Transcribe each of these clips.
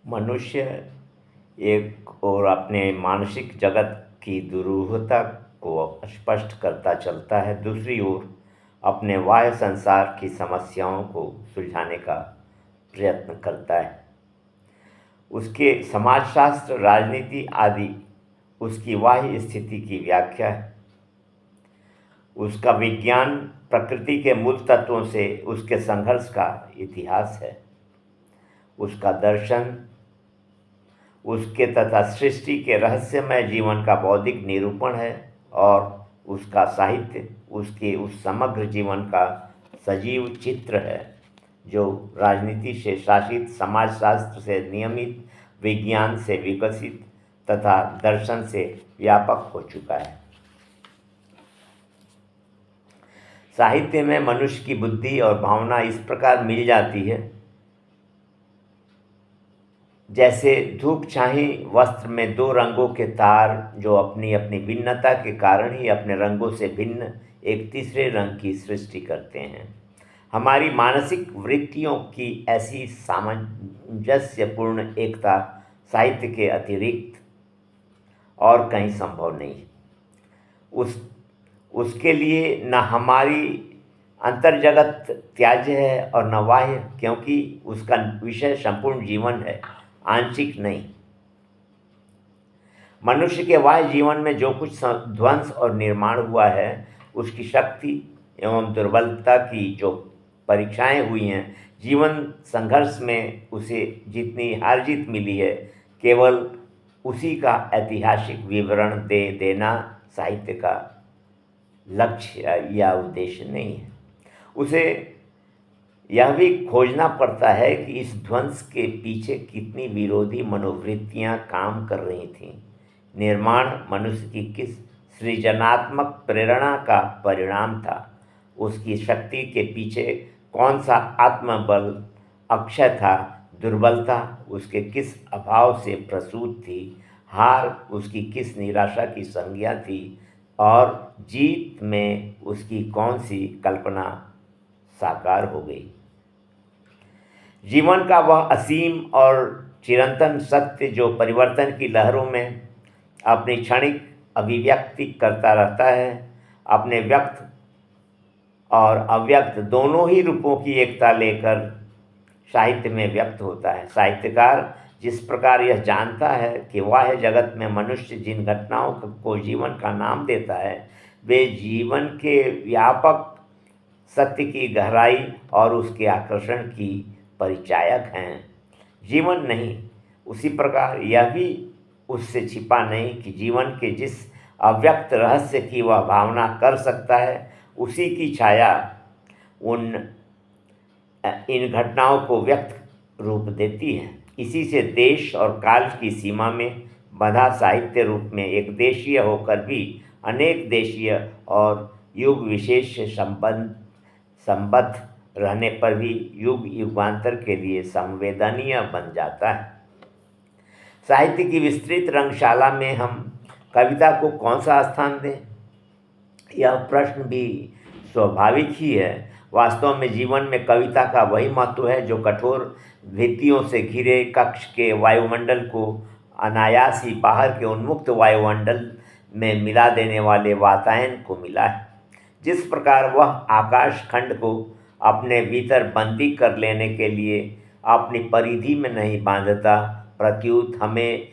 मनुष्य एक और अपने मानसिक जगत की दुरूहता को स्पष्ट करता चलता है, दूसरी ओर अपने बाह्य संसार की समस्याओं को सुलझाने का प्रयत्न करता है। उसके समाजशास्त्र, राजनीति आदि उसकी बाह्य स्थिति की व्याख्या है। उसका विज्ञान प्रकृति के मूल तत्वों से उसके संघर्ष का इतिहास है। उसका दर्शन उसके तथा सृष्टि के रहस्यमय जीवन का बौद्धिक निरूपण है, और उसका साहित्य उसके उस समग्र जीवन का सजीव चित्र है जो राजनीति से शासित, समाजशास्त्र से नियमित, विज्ञान से विकसित तथा दर्शन से व्यापक हो चुका है। साहित्य में मनुष्य की बुद्धि और भावना इस प्रकार मिल जाती है जैसे धूप छाही वस्त्र में दो रंगों के तार जो अपनी अपनी भिन्नता के कारण ही अपने रंगों से भिन्न एक तीसरे रंग की सृष्टि करते हैं। हमारी मानसिक वृत्तियों की ऐसी सामंजस्यपूर्ण एकता साहित्य के अतिरिक्त और कहीं संभव नहीं। उसके लिए न हमारी अंतर्जगत त्याज्य है और न बाह्य, क्योंकि उसका विषय संपूर्ण जीवन है, आंशिक नहीं। मनुष्य के बाह्य जीवन में जो कुछ ध्वंस और निर्माण हुआ है, उसकी शक्ति एवं दुर्बलता की जो परीक्षाएं हुई हैं, जीवन संघर्ष में उसे जितनी हार जीत मिली है, केवल उसी का ऐतिहासिक विवरण दे देना साहित्य का लक्ष्य या उद्देश्य नहीं है। उसे यह भी खोजना पड़ता है कि इस ध्वंस के पीछे कितनी विरोधी मनोवृत्तियां काम कर रही थीं। निर्माण मनुष्य की किस सृजनात्मक प्रेरणा का परिणाम था, उसकी शक्ति के पीछे कौन सा आत्मबल अक्षय था, दुर्बलता उसके किस अभाव से प्रसूत थी, हार उसकी किस निराशा की संज्ञा थी, और जीत में उसकी कौन सी कल्पना साकार हो गई। जीवन का वह असीम और चिरंतन सत्य जो परिवर्तन की लहरों में अपनी क्षणिक अभिव्यक्ति करता रहता है, अपने व्यक्त और अव्यक्त दोनों ही रूपों की एकता लेकर साहित्य में व्यक्त होता है। साहित्यकार जिस प्रकार यह जानता है कि बाह्य जगत में मनुष्य जिन घटनाओं को जीवन का नाम देता है, वे जीवन के व्यापक सत्य की गहराई और उसके आकर्षण की परिचायक हैं, जीवन नहीं। उसी प्रकार यह भी उससे छिपा नहीं कि जीवन के जिस अव्यक्त रहस्य की वह भावना कर सकता है, उसी की छाया इन घटनाओं को व्यक्त रूप देती है। इसी से देश और काल की सीमा में बंधा साहित्य रूप में एक देशीय होकर भी अनेक देशीय और युग विशेष से संबद्ध रहने पर भी युग युगांतर के लिए संवेदनीय बन जाता है। साहित्य की विस्तृत रंगशाला में हम कविता को कौन सा स्थान दें, यह प्रश्न भी स्वाभाविक ही है। वास्तव में जीवन में कविता का वही महत्व है जो कठोर भित्तियों से घिरे कक्ष के वायुमंडल को अनायास ही बाहर के उन्मुक्त वायुमंडल में मिला देने वाले वातायन को मिला है। जिस प्रकार वह आकाश खंड को अपने भीतर बंदी कर लेने के लिए अपनी परिधि में नहीं बांधता, प्रत्युत हमें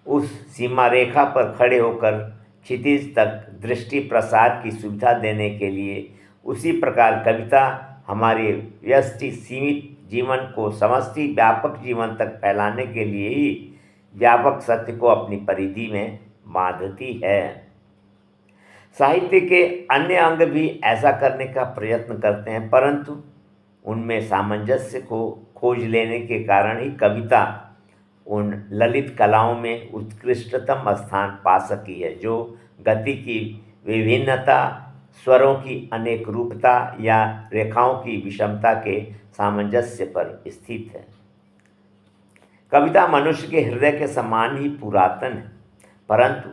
उस सीमा रेखा पर खड़े होकर क्षितिज तक दृष्टि प्रसार की सुविधा देने के लिए, उसी प्रकार कविता हमारे व्यष्टि सीमित जीवन को समष्टि व्यापक जीवन तक फैलाने के लिए ही व्यापक सत्य को अपनी परिधि में बांधती है। साहित्य के अन्य अंग भी ऐसा करने का प्रयत्न करते हैं, परंतु उनमें सामंजस्य को खोज लेने के कारण ही कविता उन ललित कलाओं में उत्कृष्टतम स्थान पा सकी है जो गति की विभिन्नता, स्वरों की अनेक रूपता या रेखाओं की विषमता के सामंजस्य पर स्थित है। कविता मनुष्य के हृदय के समान ही पुरातन है, परंतु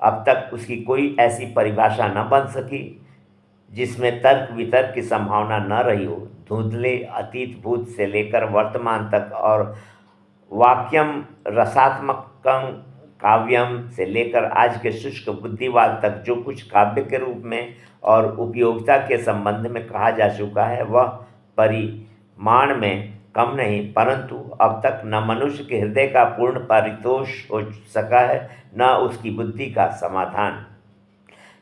अब तक उसकी कोई ऐसी परिभाषा न बन सकी जिसमें तर्क वितर्क की संभावना न रही हो। धुंधले अतीत भूत से लेकर वर्तमान तक और वाक्यम रसात्मकम काव्यम से लेकर आज के शुष्क बुद्धिवाद तक जो कुछ काव्य के रूप में और उपयोगिता के संबंध में कहा जा चुका है वह परिमाण में कम नहीं, परंतु अब तक न मनुष्य के हृदय का पूर्ण परितोष हो सका है, न उसकी बुद्धि का समाधान।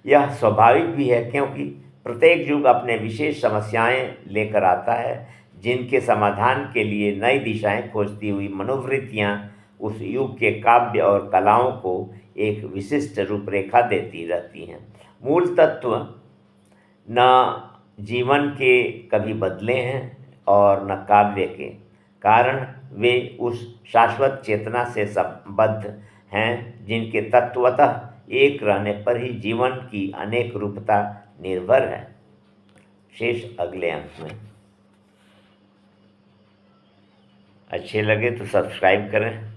यह स्वाभाविक भी है, क्योंकि प्रत्येक युग अपने विशेष समस्याएं लेकर आता है, जिनके समाधान के लिए नई दिशाएं खोजती हुई मनोवृत्तियां उस युग के काव्य और कलाओं को एक विशिष्ट रूपरेखा देती रहती हैं। मूल तत्व न जीवन के कभी बदले हैं और न काव्य के, कारण वे उस शाश्वत चेतना से संबद्ध हैं जिनके तत्वतः एक रहने पर ही जीवन की अनेक रूपता निर्भर है। शेष अगले अंक में। अच्छे लगे तो सब्सक्राइब करें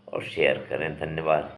और शेयर करें। धन्यवाद।